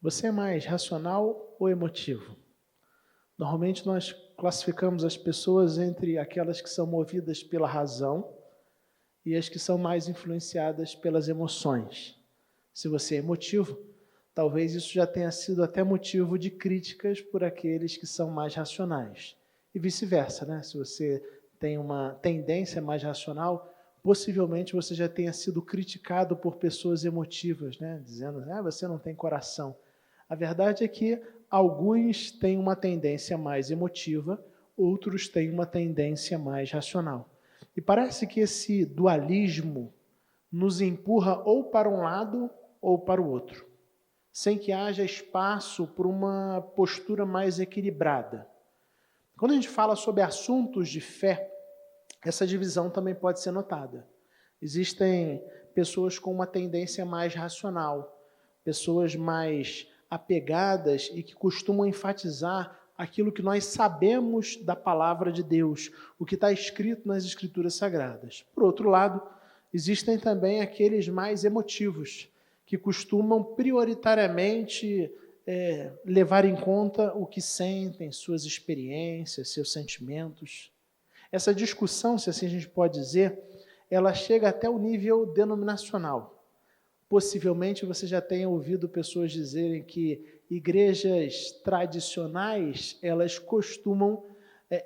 Você é mais racional ou emotivo? Normalmente nós classificamos as pessoas entre aquelas que são movidas pela razão e as que são mais influenciadas pelas emoções. Se você é emotivo, talvez isso já tenha sido até motivo de críticas por aqueles que são mais racionais. E vice-versa, né? Se você tem uma tendência mais racional, possivelmente você já tenha sido criticado por pessoas emotivas, né? Dizendo, você não tem coração. A verdade é que alguns têm uma tendência mais emotiva, outros têm uma tendência mais racional. E parece que esse dualismo nos empurra ou para um lado ou para o outro, sem que haja espaço para uma postura mais equilibrada. Quando a gente fala sobre assuntos de fé, essa divisão também pode ser notada. Existem pessoas com uma tendência mais racional, pessoas mais apegadas e que costumam enfatizar aquilo que nós sabemos da palavra de Deus, o que está escrito nas Escrituras Sagradas. Por outro lado, existem também aqueles mais emotivos, que costumam prioritariamente levar em conta o que sentem, suas experiências, seus sentimentos. Essa discussão, se assim a gente pode dizer, ela chega até o nível denominacional. Possivelmente você já tenha ouvido pessoas dizerem que igrejas tradicionais, elas costumam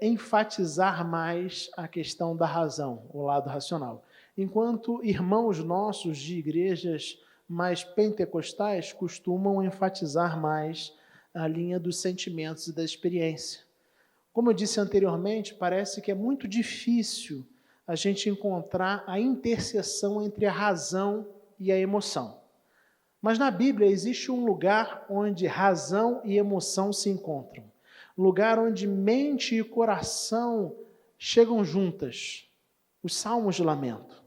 enfatizar mais a questão da razão, o lado racional. Enquanto irmãos nossos de igrejas mais pentecostais costumam enfatizar mais a linha dos sentimentos e da experiência. Como eu disse anteriormente, parece que é muito difícil a gente encontrar a interseção entre a razão e a emoção. Mas na Bíblia existe um lugar onde razão e emoção se encontram. Um lugar onde mente e coração chegam juntas. Os salmos de lamento.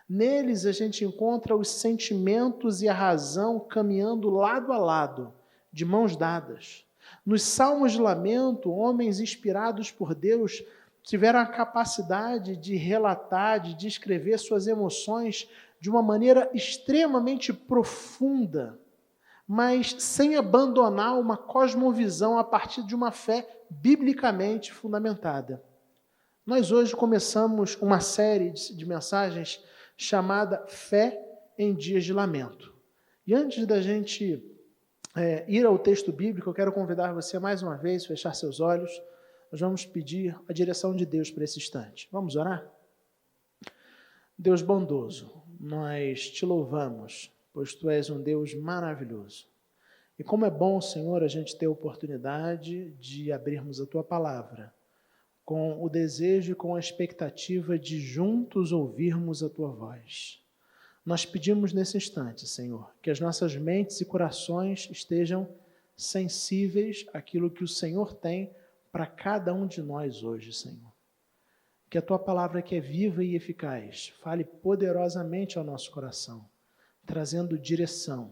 Neles a gente encontra os sentimentos e a razão caminhando lado a lado, de mãos dadas. Nos salmos de lamento, homens inspirados por Deus tiveram a capacidade de relatar, de descrever suas emoções de uma maneira extremamente profunda, mas sem abandonar uma cosmovisão a partir de uma fé biblicamente fundamentada. Nós hoje começamos uma série de mensagens chamada Fé em Dias de Lamento. E antes da gente ir ao texto bíblico, eu quero convidar você mais uma vez a fechar seus olhos. Nós vamos pedir a direção de Deus para esse instante. Vamos orar? Deus bondoso, nós te louvamos, pois tu és um Deus maravilhoso. E como é bom, Senhor, a gente ter a oportunidade de abrirmos a tua palavra, com o desejo e com a expectativa de juntos ouvirmos a tua voz. Nós pedimos nesse instante, Senhor, que as nossas mentes e corações estejam sensíveis àquilo que o Senhor tem para cada um de nós hoje, Senhor. Que a tua palavra, que é viva e eficaz, fale poderosamente ao nosso coração, trazendo direção,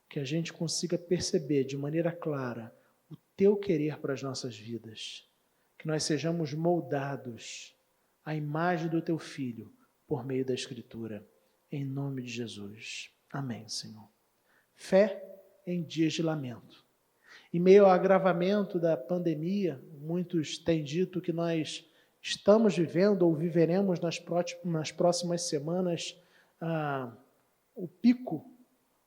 que a gente consiga perceber de maneira clara o teu querer para as nossas vidas. Que nós sejamos moldados à imagem do teu Filho por meio da Escritura. Em nome de Jesus. Amém, Senhor. Fé em dias de lamento. Em meio ao agravamento da pandemia, muitos têm dito que nós estamos vivendo ou viveremos nas próximas semanas o pico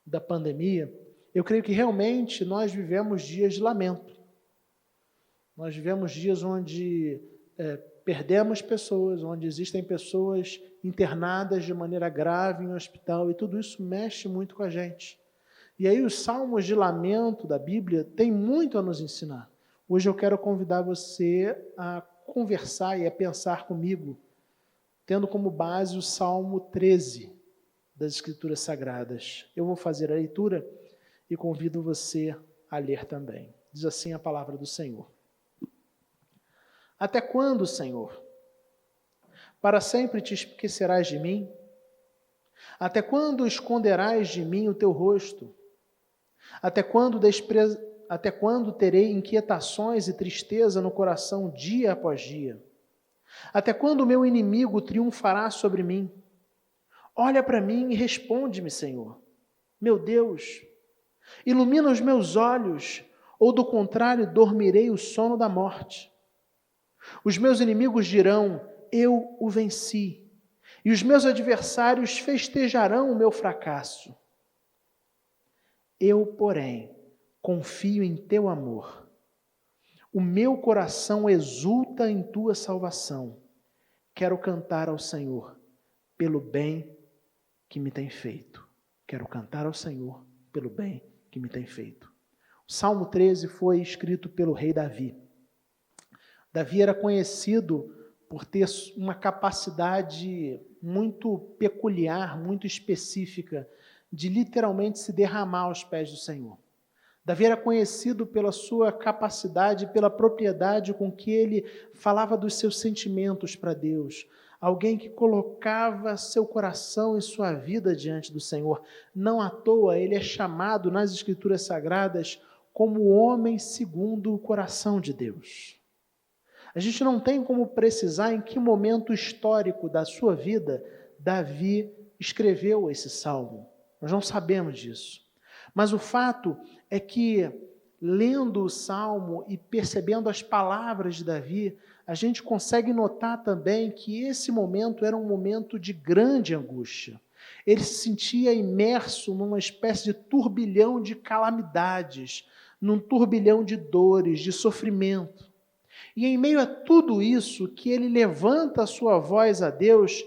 da pandemia. Eu creio que realmente nós vivemos dias de lamento. Nós vivemos dias onde perdemos pessoas, onde existem pessoas internadas de maneira grave em um hospital, e tudo isso mexe muito com a gente. E aí os salmos de lamento da Bíblia têm muito a nos ensinar. Hoje eu quero convidar você a conversar e a pensar comigo, tendo como base o Salmo 13 das Escrituras Sagradas. Eu vou fazer a leitura e convido você a ler também. Diz assim a palavra do Senhor. Até quando, Senhor? Para sempre te esquecerás de mim? Até quando esconderás de mim o teu rosto? Até quando terei inquietações e tristeza no coração dia após dia? Até quando o meu inimigo triunfará sobre mim? Olha para mim e responde-me, Senhor. Meu Deus, Ilumina os meus olhos, ou do contrário, dormirei o sono da morte. Os meus inimigos dirão: eu o venci, e os meus adversários festejarão o meu fracasso. Eu, porém, confio em teu amor. O meu coração exulta em tua salvação. Quero cantar ao Senhor pelo bem que me tem feito. Quero cantar ao Senhor pelo bem que me tem feito. O Salmo 13 foi escrito pelo rei Davi. Davi era conhecido por ter uma capacidade muito peculiar, muito específica, de literalmente se derramar aos pés do Senhor. Davi era conhecido pela sua capacidade, pela propriedade com que ele falava dos seus sentimentos para Deus. Alguém que colocava seu coração e sua vida diante do Senhor. Não à toa, ele é chamado nas Escrituras Sagradas como o homem segundo o coração de Deus. A gente não tem como precisar em que momento histórico da sua vida Davi escreveu esse salmo. Nós não sabemos disso. Mas o fato é que, lendo o Salmo e percebendo as palavras de Davi, a gente consegue notar também que esse momento era um momento de grande angústia. Ele se sentia imerso numa espécie de turbilhão de calamidades, num turbilhão de dores, de sofrimento. E em meio a tudo isso, que ele levanta a sua voz a Deus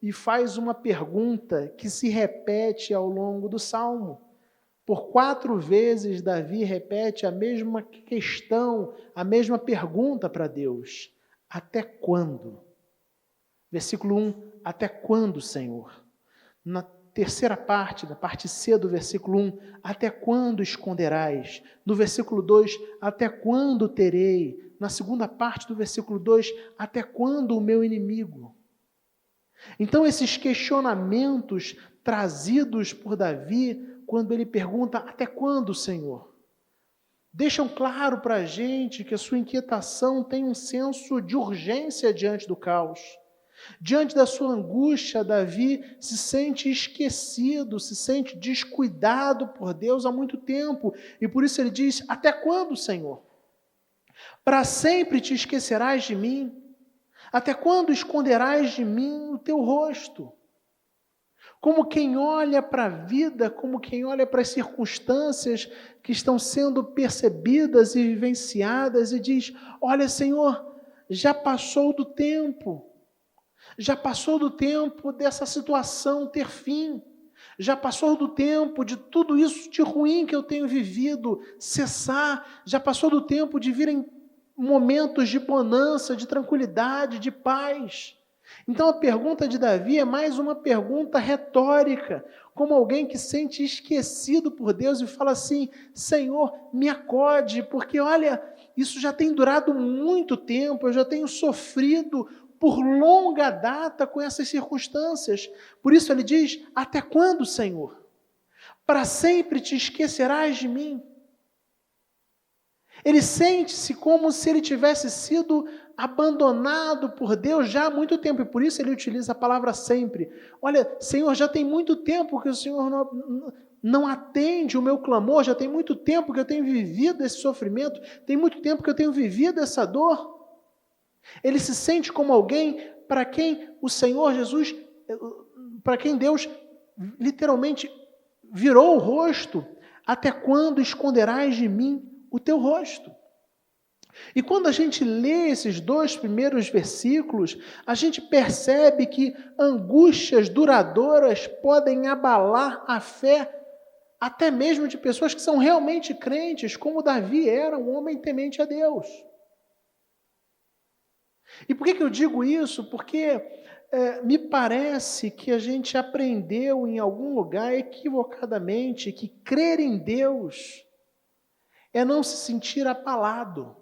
e faz uma pergunta que se repete ao longo do Salmo. Por 4 vezes, Davi repete a mesma questão, a mesma pergunta para Deus. Até quando? Versículo 1, até quando, Senhor? Na terceira parte, na parte C do versículo 1, até quando esconderás? No versículo 2, até quando terei? Na segunda parte do versículo 2, até quando o meu inimigo? Então, esses questionamentos trazidos por Davi, quando ele pergunta, até quando, Senhor? Deixam claro para a gente que a sua inquietação tem um senso de urgência diante do caos. Diante da sua angústia, Davi se sente esquecido, se sente descuidado por Deus há muito tempo. E por isso ele diz, até quando, Senhor? Para sempre te esquecerás de mim? Até quando esconderás de mim o teu rosto? Como quem olha para a vida, como quem olha para as circunstâncias que estão sendo percebidas e vivenciadas e diz, olha, Senhor, já passou do tempo dessa situação ter fim, já passou do tempo de tudo isso de ruim que eu tenho vivido cessar, já passou do tempo de virem momentos de bonança, de tranquilidade, de paz. Então a pergunta de Davi é mais uma pergunta retórica, como alguém que se sente esquecido por Deus e fala assim, Senhor, me acode, porque olha, isso já tem durado muito tempo, eu já tenho sofrido por longa data com essas circunstâncias. Por isso ele diz, até quando, Senhor? Para sempre te esquecerás de mim? Ele sente-se como se ele tivesse sido abandonado por Deus já há muito tempo, e por isso ele utiliza a palavra sempre. Olha, Senhor, já tem muito tempo que o Senhor não atende o meu clamor, já tem muito tempo que eu tenho vivido esse sofrimento, tem muito tempo que eu tenho vivido essa dor. Ele se sente como alguém para quem o Senhor Jesus, para quem Deus literalmente virou o rosto. Até quando esconderás de mim o teu rosto? E quando a gente lê esses 2 primeiros versículos, a gente percebe que angústias duradouras podem abalar a fé até mesmo de pessoas que são realmente crentes, como Davi era, um homem temente a Deus. E por que eu digo isso? Porque me parece que a gente aprendeu em algum lugar equivocadamente que crer em Deus é não se sentir abalado.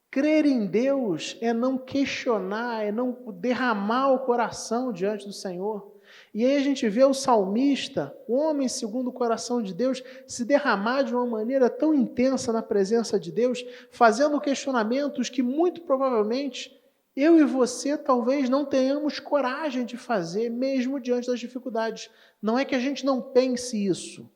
Crer em Deus é não questionar, é não derramar o coração diante do Senhor. E aí a gente vê o salmista, o homem segundo o coração de Deus, se derramar de uma maneira tão intensa na presença de Deus, fazendo questionamentos que muito provavelmente eu e você talvez não tenhamos coragem de fazer, mesmo diante das dificuldades. Não é que a gente não pense isso,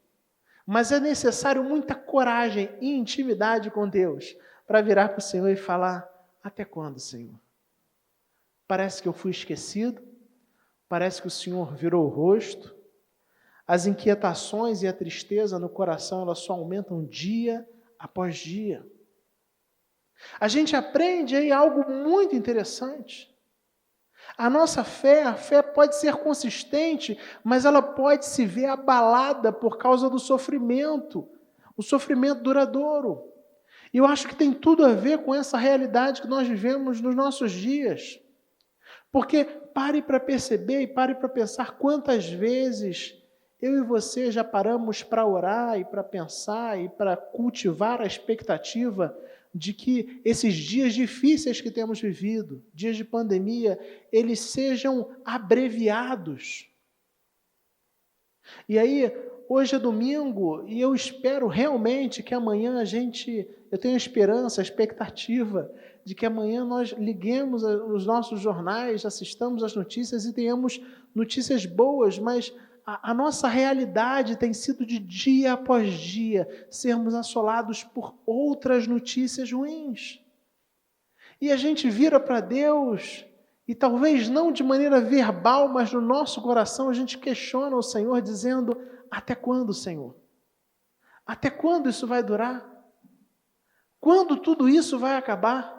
Mas é necessário muita coragem e intimidade com Deus para virar para o Senhor e falar: até quando, Senhor? Parece que eu fui esquecido, parece que o Senhor virou o rosto, as inquietações e a tristeza no coração, elas só aumentam dia após dia. A gente aprende aí algo muito interessante. A nossa fé, a fé pode ser consistente, mas ela pode se ver abalada por causa do sofrimento, o sofrimento duradouro. E eu acho que tem tudo a ver com essa realidade que nós vivemos nos nossos dias. Porque pare para perceber e pare para pensar quantas vezes eu e você já paramos para orar e para pensar e para cultivar a expectativa de que esses dias difíceis que temos vivido, dias de pandemia, eles sejam abreviados. E aí, hoje é domingo e eu espero realmente que amanhã eu tenho esperança, expectativa de que amanhã nós liguemos os nossos jornais, assistamos às notícias e tenhamos notícias boas, mas a nossa realidade tem sido de dia após dia sermos assolados por outras notícias ruins. E a gente vira para Deus e talvez não de maneira verbal, mas no nosso coração a gente questiona o Senhor dizendo: até quando, Senhor? Até quando isso vai durar? Quando tudo isso vai acabar?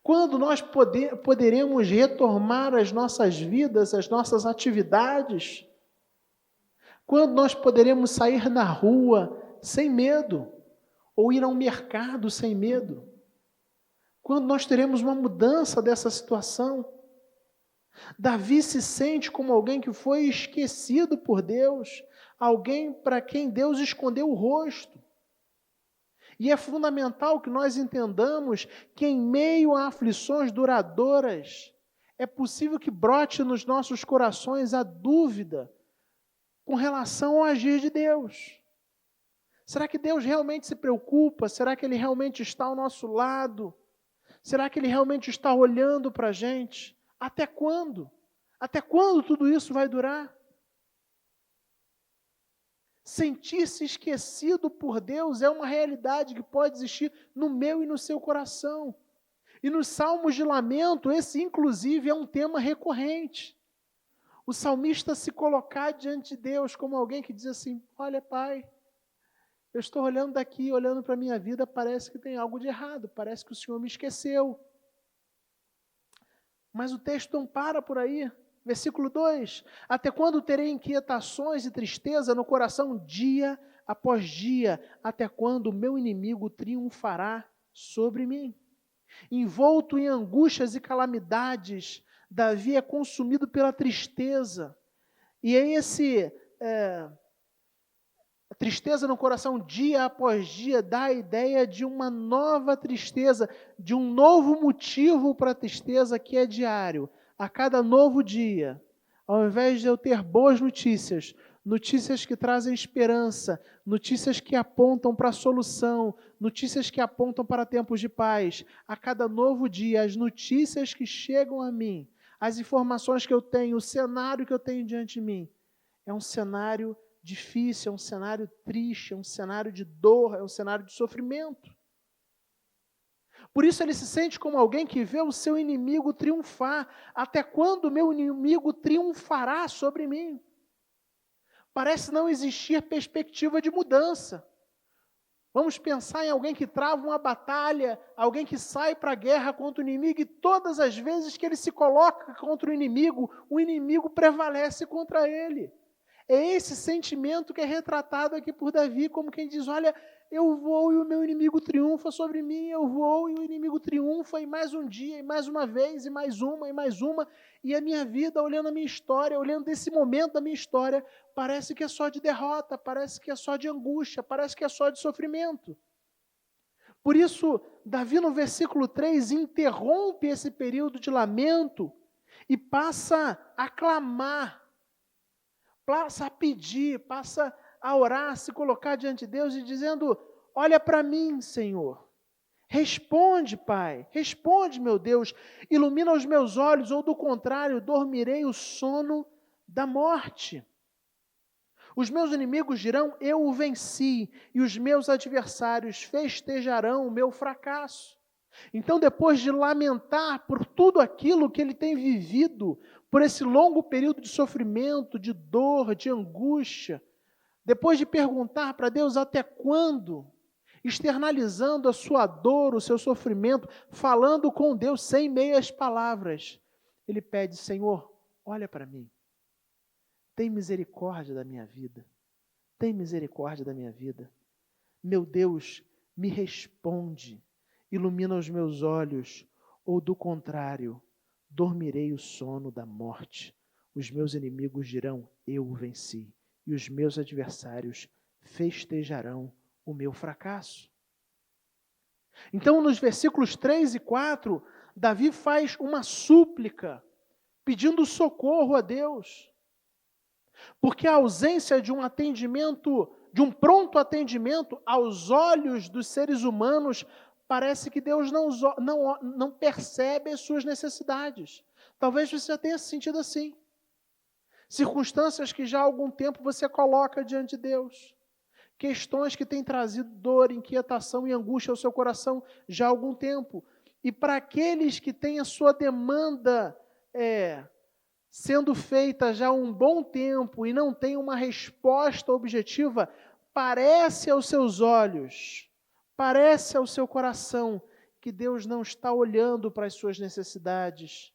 Quando nós poderemos retomar as nossas vidas, as nossas atividades? Quando nós poderemos sair na rua sem medo? Ou ir ao mercado sem medo? Quando nós teremos uma mudança dessa situação? Davi se sente como alguém que foi esquecido por Deus, alguém para quem Deus escondeu o rosto. E é fundamental que nós entendamos que em meio a aflições duradouras, é possível que brote nos nossos corações a dúvida com relação ao agir de Deus. Será que Deus realmente se preocupa? Será que Ele realmente está ao nosso lado? Será que Ele realmente está olhando para a gente? Até quando? Até quando tudo isso vai durar? Sentir-se esquecido por Deus é uma realidade que pode existir no meu e no seu coração. E nos salmos de lamento, esse inclusive é um tema recorrente. O salmista se colocar diante de Deus como alguém que diz assim: olha, Pai, eu estou olhando daqui, olhando para a minha vida, parece que tem algo de errado, parece que o Senhor me esqueceu. Mas o texto não para por aí. Versículo 2: até quando terei inquietações e tristeza no coração dia após dia? Até quando o meu inimigo triunfará sobre mim? Envolto em angústias e calamidades, Davi é consumido pela tristeza. E aí a tristeza no coração dia após dia dá a ideia de uma nova tristeza, de um novo motivo para a tristeza que é diário. A cada novo dia, ao invés de eu ter boas notícias, notícias que trazem esperança, notícias que apontam para a solução, notícias que apontam para tempos de paz, a cada novo dia, as notícias que chegam a mim, as informações que eu tenho, o cenário que eu tenho diante de mim, é um cenário difícil, é um cenário triste, é um cenário de dor, é um cenário de sofrimento. Por isso ele se sente como alguém que vê o seu inimigo triunfar. Até quando o meu inimigo triunfará sobre mim? Parece não existir perspectiva de mudança. Vamos pensar em alguém que trava uma batalha, alguém que sai para a guerra contra o inimigo, e todas as vezes que ele se coloca contra o inimigo prevalece contra ele. É esse sentimento que é retratado aqui por Davi, como quem diz: olha, eu vou e o meu inimigo triunfa sobre mim, eu vou e o inimigo triunfa, e mais um dia, e mais uma vez, e mais uma, e a minha vida, olhando a minha história, olhando esse momento da minha história, parece que é só de derrota, parece que é só de angústia, parece que é só de sofrimento. Por isso, Davi no versículo 3 interrompe esse período de lamento e passa a clamar, passa a pedir, passa a orar, se colocar diante de Deus e dizendo: olha para mim, Senhor. Responde, Pai. Responde, meu Deus. Ilumina os meus olhos, ou do contrário, dormirei o sono da morte. Os meus inimigos dirão, eu o venci, e os meus adversários festejarão o meu fracasso. Então, depois de lamentar por tudo aquilo que ele tem vivido, por esse longo período de sofrimento, de dor, de angústia, depois de perguntar para Deus até quando, externalizando a sua dor, o seu sofrimento, falando com Deus sem meias palavras, ele pede, Senhor, olha para mim, tem misericórdia da minha vida, tem misericórdia da minha vida. Meu Deus, me responde, ilumina os meus olhos, ou do contrário, dormirei o sono da morte. Os meus inimigos dirão, eu o venci, e os meus adversários festejarão o meu fracasso. Então, nos versículos 3 e 4, Davi faz uma súplica, pedindo socorro a Deus. Porque a ausência de um atendimento, de um pronto atendimento aos olhos dos seres humanos, parece que Deus não percebe as suas necessidades. Talvez você já tenha se sentido assim. Circunstâncias que já há algum tempo você coloca diante de Deus. Questões que têm trazido dor, inquietação e angústia ao seu coração já há algum tempo. E para aqueles que têm a sua demanda sendo feita já há um bom tempo e não tem uma resposta objetiva, parece aos seus olhos, parece ao seu coração que Deus não está olhando para as suas necessidades.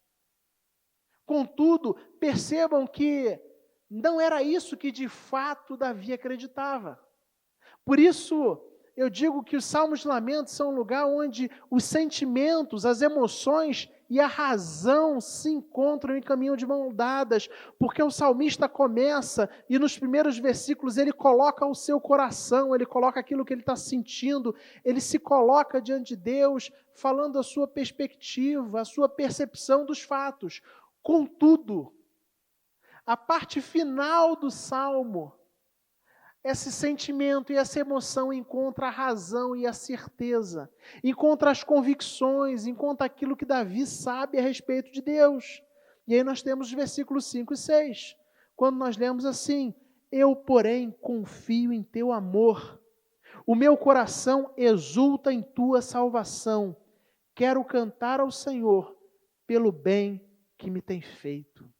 Contudo, percebam que não era isso que de fato Davi acreditava. Por isso, eu digo que os Salmos de Lamento são um lugar onde os sentimentos, as emoções e a razão se encontram e caminham de mãos dadas, porque o salmista começa e nos primeiros versículos ele coloca o seu coração, ele coloca aquilo que ele está sentindo, ele se coloca diante de Deus, falando a sua perspectiva, a sua percepção dos fatos. Contudo, a parte final do salmo, esse sentimento e essa emoção encontra a razão e a certeza, encontra as convicções, encontra aquilo que Davi sabe a respeito de Deus. E aí nós temos os versículos 5 e 6, quando nós lemos assim, eu, porém, confio em teu amor, o meu coração exulta em tua salvação, quero cantar ao Senhor pelo bem que me tem feito.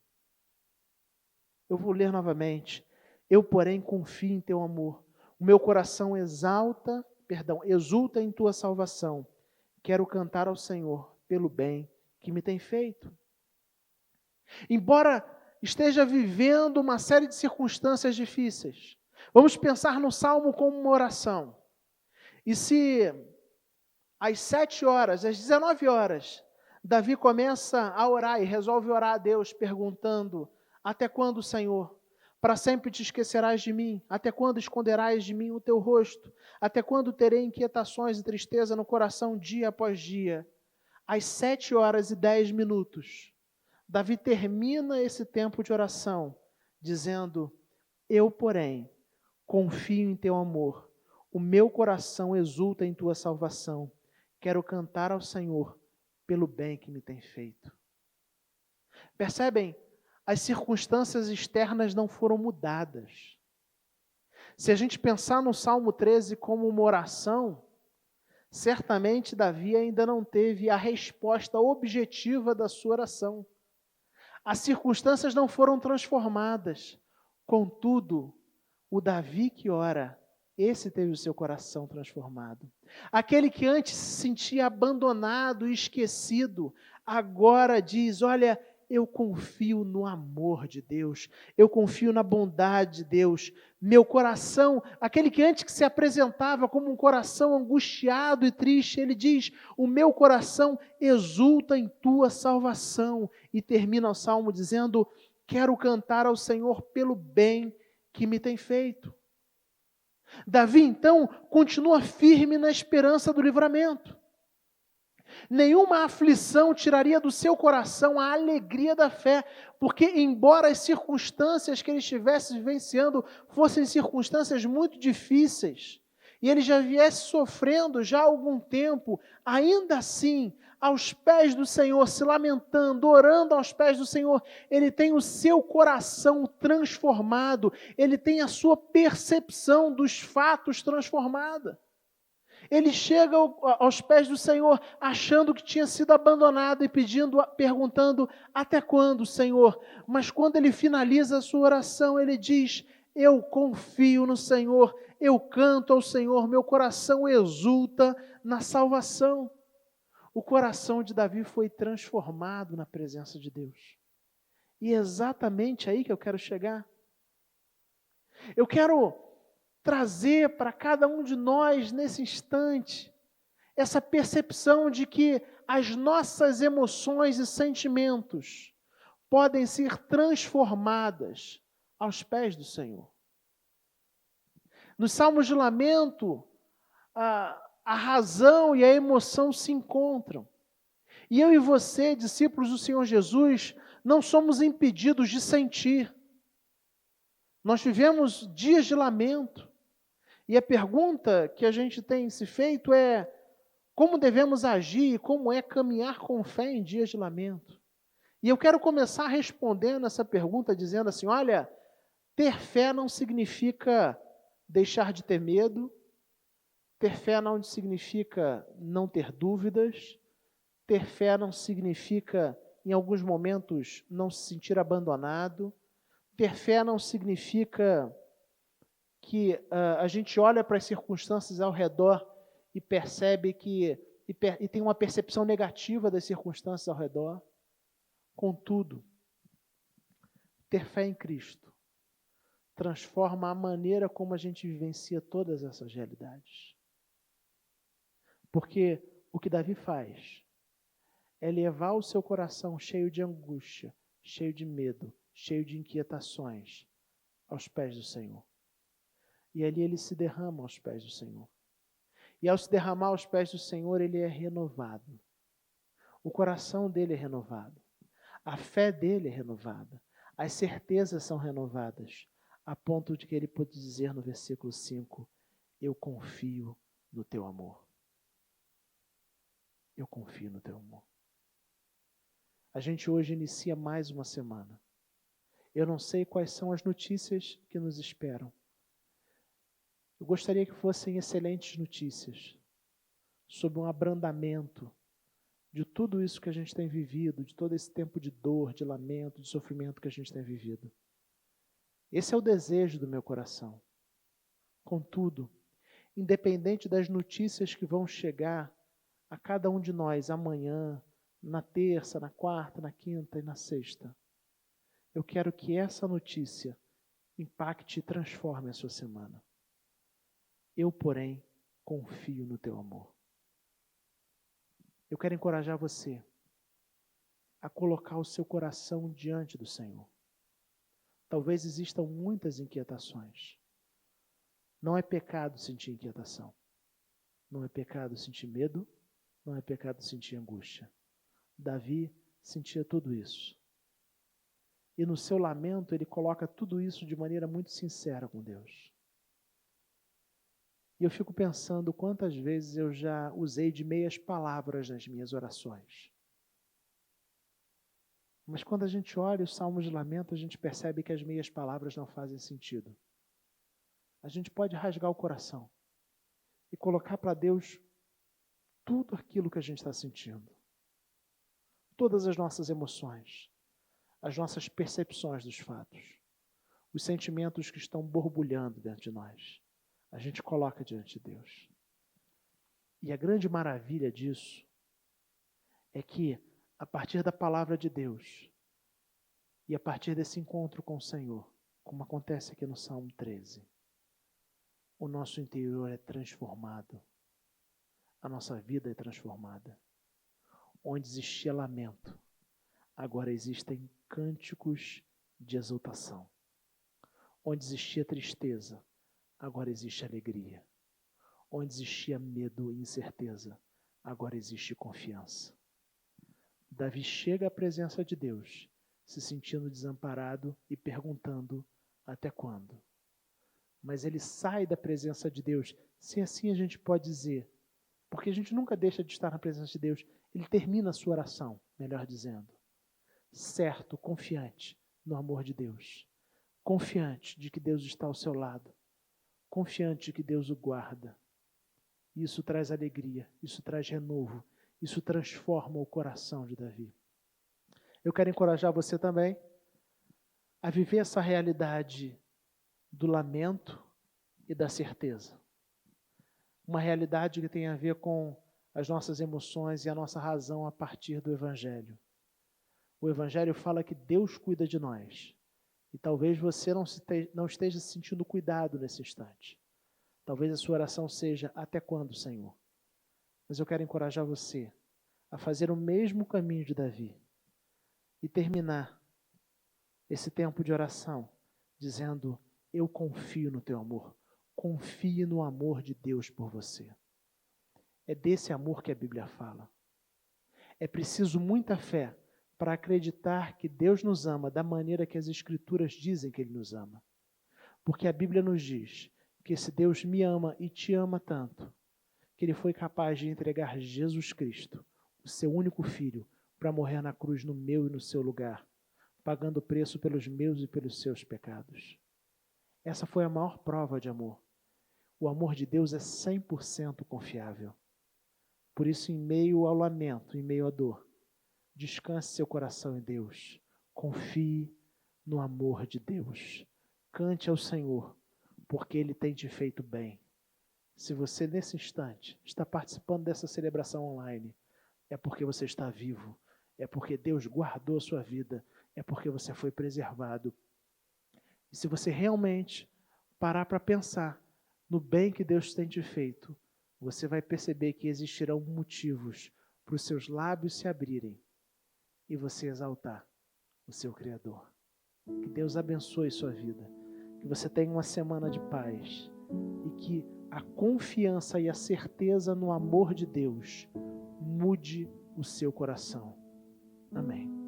Eu vou ler novamente. Eu, porém, confio em teu amor. O meu coração exulta em tua salvação. Quero cantar ao Senhor pelo bem que me tem feito. Embora esteja vivendo uma série de circunstâncias difíceis, vamos pensar no Salmo como uma oração. E se às 7 horas, às 19 horas, Davi começa a orar e resolve orar a Deus perguntando, até quando, Senhor? Para sempre te esquecerás de mim? Até quando esconderás de mim o teu rosto? Até quando terei inquietações e tristeza no coração dia após dia? Às 7 horas e 10 minutos, Davi termina esse tempo de oração, dizendo, eu, porém, confio em teu amor, o meu coração exulta em tua salvação, quero cantar ao Senhor pelo bem que me tem feito. Percebem? As circunstâncias externas não foram mudadas. Se a gente pensar no Salmo 13 como uma oração, certamente Davi ainda não teve a resposta objetiva da sua oração. As circunstâncias não foram transformadas. Contudo, o Davi que ora, esse teve o seu coração transformado. Aquele que antes se sentia abandonado e esquecido, agora diz, olha, eu confio no amor de Deus, eu confio na bondade de Deus. Meu coração, aquele que antes se apresentava como um coração angustiado e triste, ele diz, o meu coração exulta em tua salvação. E termina o salmo dizendo, quero cantar ao Senhor pelo bem que me tem feito. Davi, então, continua firme na esperança do livramento. Nenhuma aflição tiraria do seu coração a alegria da fé, porque embora as circunstâncias que ele estivesse vivenciando fossem circunstâncias muito difíceis, e ele já viesse sofrendo já há algum tempo, ainda assim, aos pés do Senhor, se lamentando, orando aos pés do Senhor, ele tem o seu coração transformado, ele tem a sua percepção dos fatos transformada. Ele chega aos pés do Senhor achando que tinha sido abandonado e perguntando, até quando, Senhor? Mas quando ele finaliza a sua oração, ele diz, eu confio no Senhor, eu canto ao Senhor, meu coração exulta na salvação. O coração de Davi foi transformado na presença de Deus. E é exatamente aí que eu quero chegar. Eu quero trazer para cada um de nós, nesse instante, essa percepção de que as nossas emoções e sentimentos podem ser transformadas aos pés do Senhor. Nos Salmos de Lamento, a razão e a emoção se encontram. E eu e você, discípulos do Senhor Jesus, não somos impedidos de sentir. Nós vivemos dias de lamento. E a pergunta que a gente tem se feito é como devemos agir e como é caminhar com fé em dias de lamento. E eu quero começar respondendo essa pergunta dizendo assim, olha, ter fé não significa deixar de ter medo, ter fé não significa não ter dúvidas, ter fé não significa, em alguns momentos, não se sentir abandonado, ter fé não significa que a gente olha para as circunstâncias ao redor e percebe e tem uma percepção negativa das circunstâncias ao redor. Contudo, ter fé em Cristo transforma a maneira como a gente vivencia todas essas realidades. Porque o que Davi faz é levar o seu coração cheio de angústia, cheio de medo, cheio de inquietações aos pés do Senhor. E ali ele se derrama aos pés do Senhor. E ao se derramar aos pés do Senhor, ele é renovado. O coração dele é renovado. A fé dele é renovada. As certezas são renovadas, a ponto de que ele pode dizer no versículo 5, eu confio no teu amor. Eu confio no teu amor. A gente hoje inicia mais uma semana. Eu não sei quais são as notícias que nos esperam. Eu gostaria que fossem excelentes notícias sobre um abrandamento de tudo isso que a gente tem vivido, de todo esse tempo de dor, de lamento, de sofrimento que a gente tem vivido. Esse é o desejo do meu coração. Contudo, independente das notícias que vão chegar a cada um de nós amanhã, na terça, na quarta, na quinta e na sexta, eu quero que essa notícia impacte e transforme a sua semana. Eu, porém, confio no teu amor. Eu quero encorajar você a colocar o seu coração diante do Senhor. Talvez existam muitas inquietações. Não é pecado sentir inquietação. Não é pecado sentir medo. Não é pecado sentir angústia. Davi sentia tudo isso. E no seu lamento ele coloca tudo isso de maneira muito sincera com Deus. E eu fico pensando quantas vezes eu já usei de meias palavras nas minhas orações. Mas quando a gente olha os salmos de lamento, a gente percebe que as meias palavras não fazem sentido. A gente pode rasgar o coração e colocar para Deus tudo aquilo que a gente está sentindo. Todas as nossas emoções, as nossas percepções dos fatos, os sentimentos que estão borbulhando dentro de nós. A gente coloca diante de Deus. E a grande maravilha disso é que, a partir da palavra de Deus e a partir desse encontro com o Senhor, como acontece aqui no Salmo 13, o nosso interior é transformado, a nossa vida é transformada. Onde existia lamento, agora existem cânticos de exultação. Onde existia tristeza, agora existe alegria. Onde existia medo e incerteza, agora existe confiança. Davi chega à presença de Deus, se sentindo desamparado e perguntando até quando. Mas ele sai da presença de Deus, se assim a gente pode dizer, Porque a gente nunca deixa de estar na presença de Deus. Ele termina a sua oração, melhor dizendo, certo, confiante no amor de Deus. Confiante de que Deus está ao seu lado. Confiante de que Deus o guarda. Isso traz alegria, isso traz renovo, isso transforma o coração de Davi. Eu quero encorajar você também a viver essa realidade do lamento e da certeza. Uma realidade que tem a ver com as nossas emoções e a nossa razão a partir do Evangelho. O Evangelho fala que Deus cuida de nós. E talvez você não esteja se sentindo cuidado nesse instante. Talvez a sua oração seja: até quando, Senhor? Mas eu quero encorajar você a fazer o mesmo caminho de Davi e terminar esse tempo de oração dizendo: eu confio no teu amor. Confie no amor de Deus por você. É desse amor que a Bíblia fala. É preciso muita fé para acreditar que Deus nos ama da maneira que as Escrituras dizem que Ele nos ama. Porque a Bíblia nos diz que esse Deus me ama e te ama tanto, que Ele foi capaz de entregar Jesus Cristo, o seu único Filho, para morrer na cruz no meu e no seu lugar, pagando o preço pelos meus e pelos seus pecados. Essa foi a maior prova de amor. O amor de Deus é 100% confiável. Por isso, em meio ao lamento, em meio à dor, descanse seu coração em Deus. Confie no amor de Deus. Cante ao Senhor, porque Ele tem te feito bem. Se você, nesse instante, está participando dessa celebração online, é porque você está vivo, é porque Deus guardou a sua vida, é porque você foi preservado. E se você realmente parar para pensar no bem que Deus tem te feito, você vai perceber que existirão motivos para os seus lábios se abrirem e você exaltar o seu Criador. Que Deus abençoe sua vida, que você tenha uma semana de paz e que a confiança e a certeza no amor de Deus mude o seu coração. Amém.